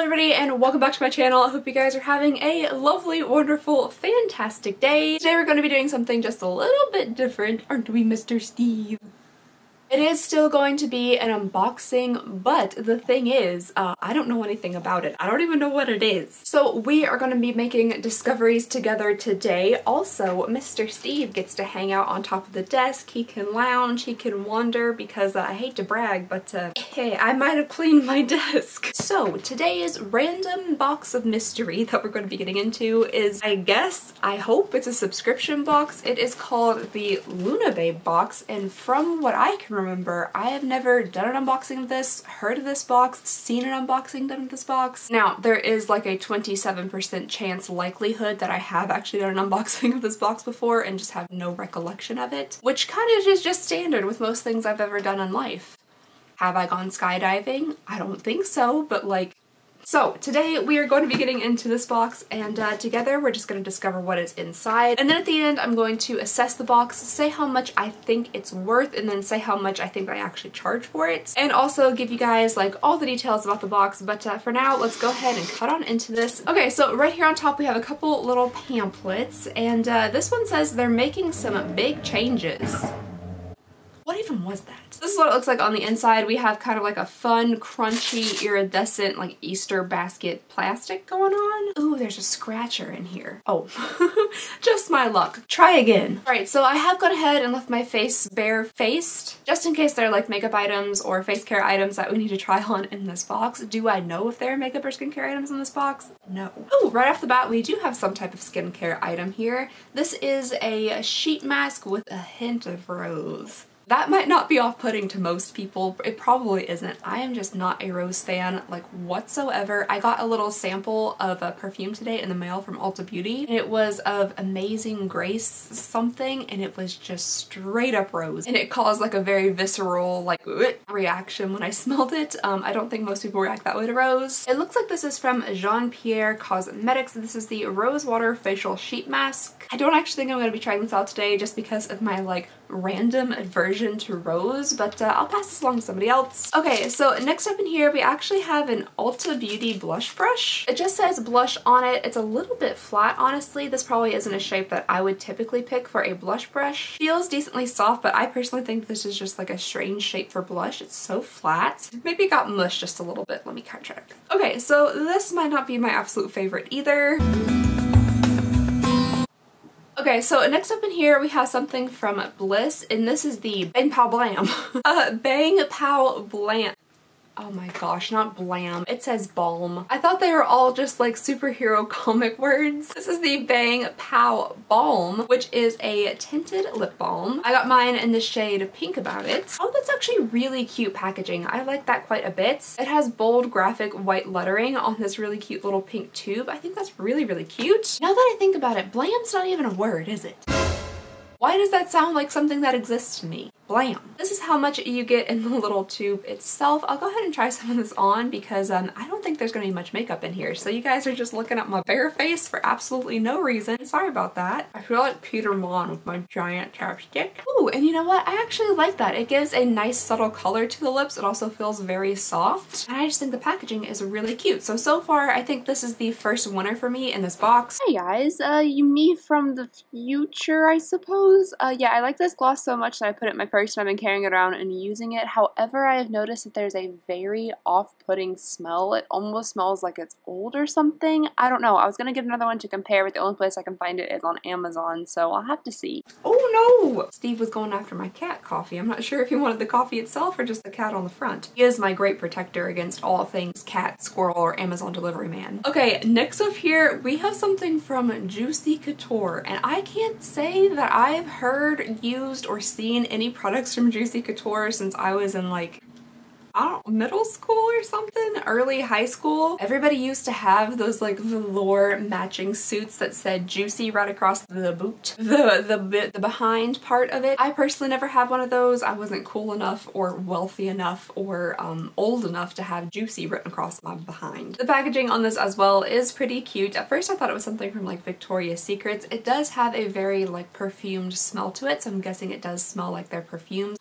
everybody and welcome back to my channel. I hope you guys are having a lovely, wonderful, fantastic day. Today we're going to be doing something just a little bit different, aren't we, Mr. Steve? It is still going to be an unboxing, but the thing is, I don't know anything about it. I don't even know what it is. So we are going to be making discoveries together today. Also, Mr. Steve gets to hang out on top of the desk. He can lounge, he can wander, because I hate to brag, but hey, I might have cleaned my desk. So today's random box of mystery that we're going to be getting into is, I hope it's a subscription box. It is called the Luna Babe box, and from what I can remember, I have never done an unboxing of this, heard of this box, seen an unboxing done of this box. Now, there is like a 27% chance likelihood that I have actually done an unboxing of this box before and just have no recollection of it, which kind of is just standard with most things I've ever done in life. Have I gone skydiving? I don't think so, but like, so today we are going to be getting into this box, and together we're just going to discover what is inside. And then at the end I'm going to assess the box, say how much I think it's worth, and then say how much I think I actually charge for it. And also give you guys like all the details about the box, but for now let's go ahead and cut on into this. Okay, so right here on top we have a couple little pamphlets, and this one says they're making some big changes. What even was that? This is what it looks like on the inside. We have kind of like a fun, crunchy, iridescent, like Easter basket plastic going on. Ooh, there's a scratcher in here. Oh, just my luck. Try again. All right, so I have gone ahead and left my face bare-faced, just in case there are like makeup items or face care items that we need to try on in this box. Do I know if there are makeup or skincare items in this box? No. Oh, right off the bat, we do have some type of skincare item here. This is a sheet mask with a hint of rose. That might not be off-putting to most people. It probably isn't. I am just not a rose fan, like, whatsoever. I got a little sample of a perfume today in the mail from Ulta Beauty, and it was of Amazing Grace something, and it was just straight up rose. And it caused like a very visceral, like, reaction when I smelled it. I don't think most people react that way to rose. It looks like this is from Jean Pierre Cosmetics. This is the Rose Water Facial Sheet Mask. I don't actually think I'm going to be trying this out today just because of my, like, random aversion to rose, but I'll pass this along to somebody else. Okay, so next up in here we actually have an Ulta Beauty blush brush. It just says blush on it. It's a little bit flat, honestly. This probably isn't a shape that I would typically pick for a blush brush. Feels decently soft, but I personally think this is just like a strange shape for blush. It's so flat. Maybe it got mushed just a little bit. Let me check. Okay, so this might not be my absolute favorite either. Okay, so next up in here we have something from Bliss, and this is the Bang Pow Blam. Bang Pow Blam. Oh my gosh, not blam. It says balm. I thought they were all just like superhero comic words. This is the Bang Pow Balm, which is a tinted lip balm. I got mine in the shade Pink About It. Oh, that's actually really cute packaging. I like that quite a bit. It has bold graphic white lettering on this really cute little pink tube. I think that's really, really cute. Now that I think about it, blam's not even a word, is it? Why does that sound like something that exists to me? Blam. This is how much you get in the little tube itself. I'll go ahead and try some of this on because I don't think there's gonna be much makeup in here. So you guys are just looking at my bare face for absolutely no reason. Sorry about that. I feel like Peter Mon with my giant chapstick. Ooh, and you know what? I actually like that. It gives a nice subtle color to the lips. It also feels very soft. And I just think the packaging is really cute. So far, I think this is the first winner for me in this box. Hey guys, me from the future, I suppose. Yeah, I like this gloss so much that I put it in my purse and I've been carrying it around and using it. However, I have noticed that there's a very off-putting smell. It almost smells like it's old or something. I don't know. I was gonna get another one to compare, but the only place I can find it is on Amazon, so I'll have to see. Oh no! Steve was going after my cat coffee. I'm not sure if he wanted the coffee itself or just the cat on the front. He is my great protector against all things cat, squirrel, or Amazon delivery man. Okay, next up here, we have something from Juicy Couture, and I can't say that I've heard, used, or seen any products from Juicy Couture since I was in like, I don't know, middle school or something? Early high school. Everybody used to have those like velour matching suits that said Juicy right across the boot. The behind part of it. I personally never had one of those. I wasn't cool enough or wealthy enough or old enough to have Juicy written across my behind. The packaging on this as well is pretty cute. At first I thought it was something from like Victoria's Secrets. It does have a very like perfumed smell to it, so I'm guessing it does smell like their perfumes.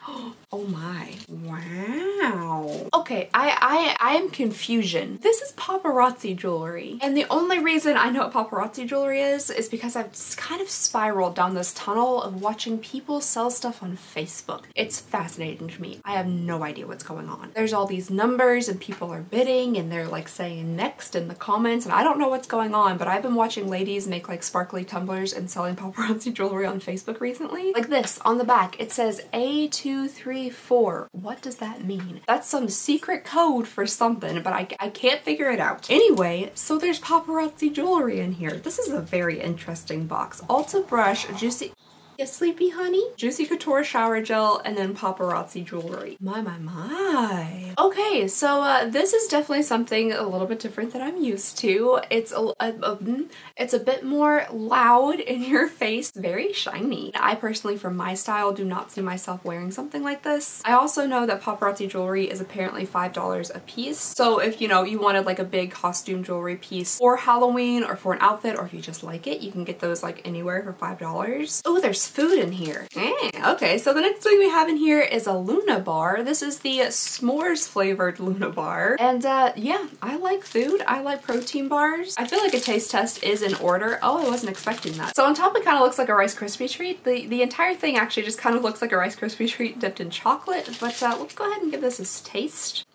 Oh my. Wow. Okay, I am confusion. This is paparazzi jewelry. And the only reason I know what paparazzi jewelry is because I've kind of spiraled down this tunnel of watching people sell stuff on Facebook. It's fascinating to me. I have no idea what's going on. There's all these numbers and people are bidding and they're like saying next in the comments, and I don't know what's going on, but I've been watching ladies make like sparkly tumblers and selling paparazzi jewelry on Facebook recently. Like this on the back, it says A234. What does that mean? That's some secret code for something, but I can't figure it out. Anyway, so there's paparazzi jewelry in here. This is a very interesting box. Ulta brush, juicy... Yeah, sleepy honey? Juicy Couture shower gel, and then paparazzi jewelry. My. Okay, so this is definitely something a little bit different than I'm used to. It's a bit more loud in your face, very shiny. I personally, for my style, do not see myself wearing something like this. I also know that paparazzi jewelry is apparently $5 a piece. So if, you know, you wanted like a big costume jewelry piece for Halloween or for an outfit, or if you just like it, you can get those like anywhere for $5. Oh, there's food in here. Okay, so the next thing we have in here is a Luna bar. This is the s'mores flavored Luna bar. And yeah, I like food. I like protein bars. I feel like a taste test is in order. Oh, I wasn't expecting that. So on top it kind of looks like a Rice Krispie treat. The entire thing actually just kind of looks like a Rice Krispie treat dipped in chocolate, but let's go ahead and give this a taste.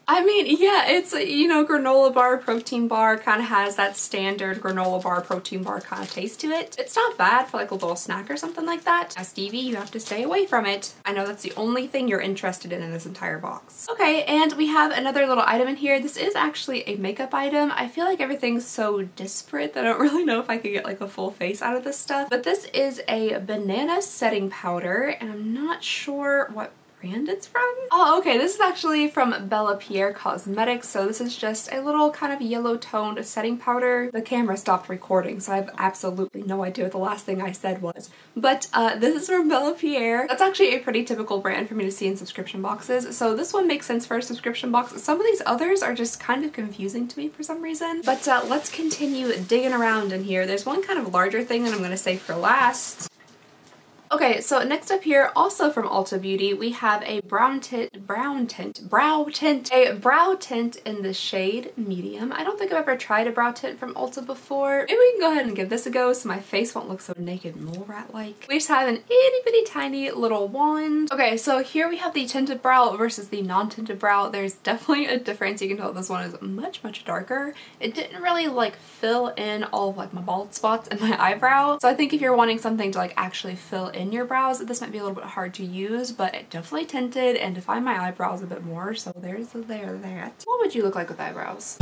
I mean, yeah, it's, you know, granola bar, protein bar, kind of has that standard granola bar, protein bar kind of taste to it. It's not bad for like a little snack or something like that. Now, Stevie, you have to stay away from it. I know that's the only thing you're interested in this entire box. Okay, and we have another little item in here. This is actually a makeup item. I feel like everything's so disparate that I don't really know if I could get like a full face out of this stuff. But this is a banana setting powder, and I'm not sure what brand it's from. Oh, okay, this is actually from Bella Pierre Cosmetics, so this is just a little kind of yellow toned setting powder. The camera stopped recording, so I have absolutely no idea what the last thing I said was. But this is from Bella Pierre. That's actually a pretty typical brand for me to see in subscription boxes, so this one makes sense for a subscription box. Some of these others are just kind of confusing to me for some reason. But let's continue digging around in here. There's one kind of larger thing that I'm gonna save for last. Okay, so next up here, also from Ulta Beauty, we have a brow tint in the shade medium. I don't think I've ever tried a brow tint from Ulta before. Maybe we can go ahead and give this a go so my face won't look so naked mole rat-like. We just have an itty bitty tiny little wand. Okay, so here we have the tinted brow versus the non-tinted brow. There's definitely a difference. You can tell this one is much, much darker. It didn't really like fill in all of like my bald spots and my eyebrow. So I think if you're wanting something to like actually fill in your brows, this might be a little bit hard to use, but it definitely tinted and defined my eyebrows a bit more, so there's that. What would you look like with eyebrows?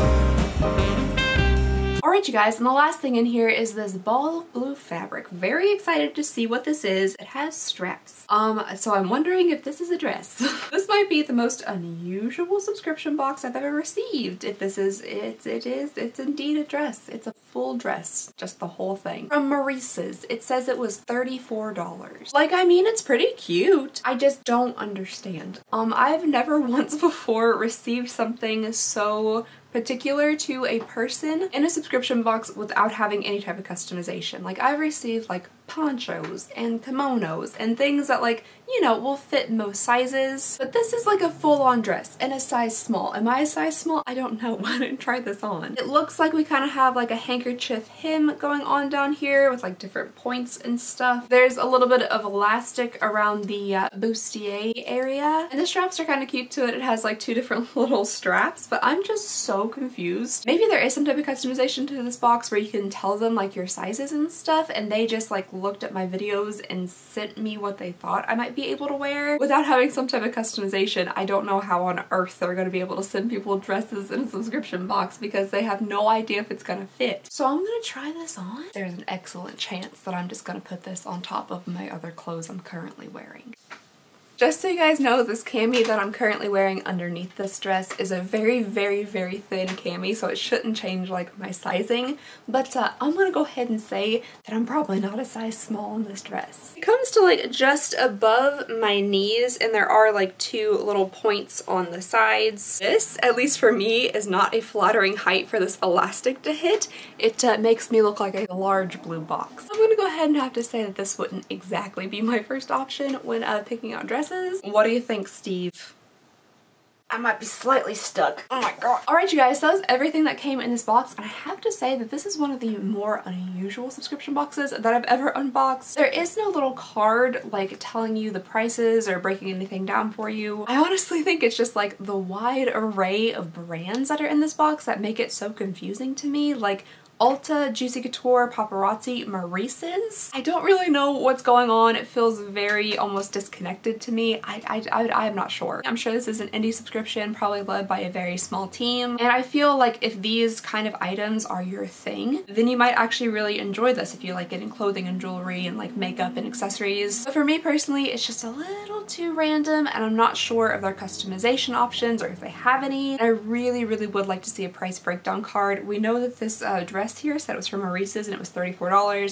Alright you guys, and the last thing in here is this ball of blue fabric. Very excited to see what this is. It has straps. So I'm wondering if this is a dress. This might be the most unusual subscription box I've ever received. If this is, it's indeed a dress. It's a full dress, just the whole thing. From Maurice's, it says it was $34. Like, I mean, it's pretty cute. I just don't understand. I've never once before received something so particular to a person in a subscription box without having any type of customization. Like, I've received like ponchos and kimonos and things that, like, you know, will fit most sizes, but this is like a full-on dress in a size small. Am I a size small? I don't know. I didn't try this on. It looks like we kind of have like a handkerchief hem going on down here with like different points and stuff. There's a little bit of elastic around the bustier area, and the straps are kind of cute to it. It has like two different little straps, but I'm just so confused. Maybe there is some type of customization to this box where you can tell them like your sizes and stuff, and they just like looked at my videos and sent me what they thought I might be able to wear without having some type of customization. I don't know how on earth they're going to be able to send people dresses in a subscription box because they have no idea if it's going to fit. So I'm going to try this on. There's an excellent chance that I'm just going to put this on top of my other clothes I'm currently wearing. Just so you guys know, this cami that I'm currently wearing underneath this dress is a very, very, very thin cami, so it shouldn't change like my sizing, but I'm gonna go ahead and say that I'm probably not a size small in this dress. It comes to like just above my knees, and there are like two little points on the sides. This, at least for me, is not a flattering height for this elastic to hit. It makes me look like a large blue box. I'm gonna go ahead and have to say that this wouldn't exactly be my first option when picking out dresses. boxes. What do you think, Steve? I might be slightly stuck. Oh my god. Alright you guys, so that was everything that came in this box, and I have to say that this is one of the more unusual subscription boxes that I've ever unboxed. There is no little card like telling you the prices or breaking anything down for you. I honestly think it's just like the wide array of brands that are in this box that make it so confusing to me. Like Ulta, Juicy Couture, Paparazzi, Maurice's. I don't really know what's going on. It feels very almost disconnected to me. I'm not sure. I'm sure this is an indie subscription, probably led by a very small team. And I feel like if these kind of items are your thing, then you might actually really enjoy this if you like getting clothing and jewelry and like makeup and accessories. But for me personally, it's just a little too random, and I'm not sure of their customization options or if they have any. I really would like to see a price breakdown card. We know that this dress here said it was from Maurice's and it was $34.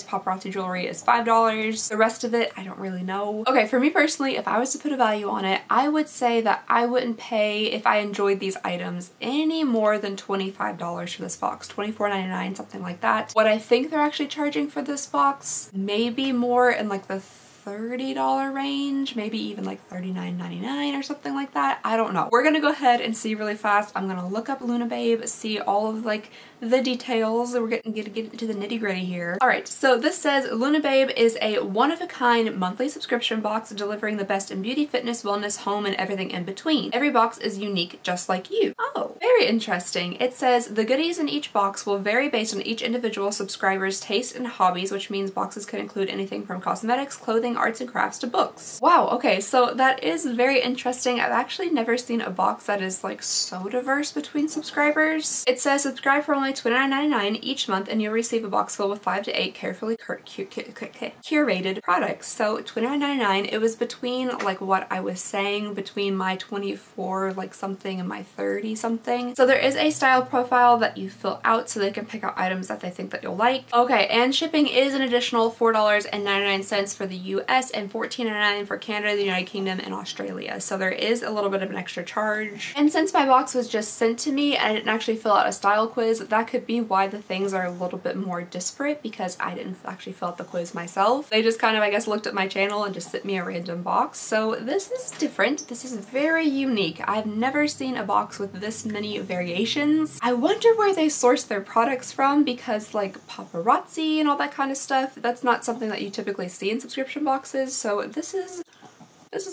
Paparazzi jewelry is $5. The rest of it, I don't really know. Okay, for me personally, if I was to put a value on it, I would say that I wouldn't pay, if I enjoyed these items, any more than $25 for this box. $24.99, something like that. What I think they're actually charging for this box, maybe more in like the $30 range, maybe even like $39.99 or something like that. I don't know. We're gonna go ahead and see really fast. I'm gonna look up Luna Babe, see all of like the details. We're gonna get into the nitty gritty here. All right, so this says Luna Babe is a one-of-a-kind monthly subscription box delivering the best in beauty, fitness, wellness, home, and everything in between. Every box is unique, just like you. Oh, very interesting. It says the goodies in each box will vary based on each individual subscriber's taste and hobbies, which means boxes could include anything from cosmetics, clothing, arts and crafts to books. Wow, okay, so that is very interesting. I've actually never seen a box that is like so diverse between subscribers. It says subscribe for only $29.99 each month and you'll receive a box full with 5 to 8 carefully curated products. So $29.99, it was between like what I was saying, between my 24 like something and my 30 something. So there is a style profile that you fill out so they can pick out items that they think that you'll like. Okay, and shipping is an additional $4.99 for the US and $14.99 for Canada, the United Kingdom, and Australia. So there is a little bit of an extra charge. And since my box was just sent to me and I didn't actually fill out a style quiz, that could be why the things are a little bit more disparate, because I didn't actually fill out the quiz myself. They just kind of, I guess, looked at my channel and just sent me a random box. So this is different. This is very unique. I've never seen a box with this many variations. I wonder where they source their products from, because like paparazzi and all that kind of stuff, that's not something that you typically see in subscription boxes. So this is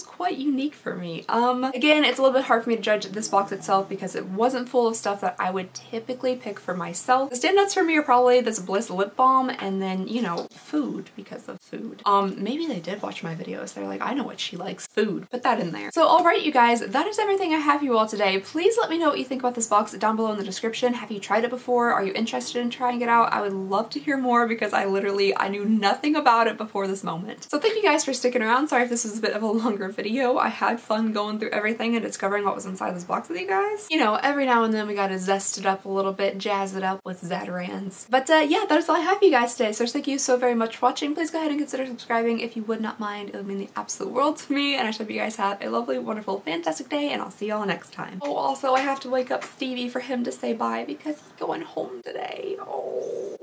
quite unique for me. Again, it's a little bit hard for me to judge this box itself because it wasn't full of stuff that I would typically pick for myself. The standouts for me are probably this Bliss lip balm and then, you know, food, because of food. Maybe they did watch my videos. They're like, I know what she likes, food. Put that in there. So alright you guys, that is everything I have for you all today. Please let me know what you think about this box down below in the description. Have you tried it before? Are you interested in trying it out? I would love to hear more because I knew nothing about it before this moment. So thank you guys for sticking around. Sorry if this was a bit of a longer video. I had fun going through everything and discovering what was inside this box with you guys. You know, every now and then we gotta zest it up a little bit, jazz it up with Zatarans. But yeah, that is all I have for you guys today. So thank you so very much for watching. Please go ahead and consider subscribing if you would not mind. It would mean the absolute world to me, and I hope you guys have a lovely, wonderful, fantastic day, and I'll see y'all next time. Oh, also I have to wake up Stevie for him to say bye because he's going home today. Oh,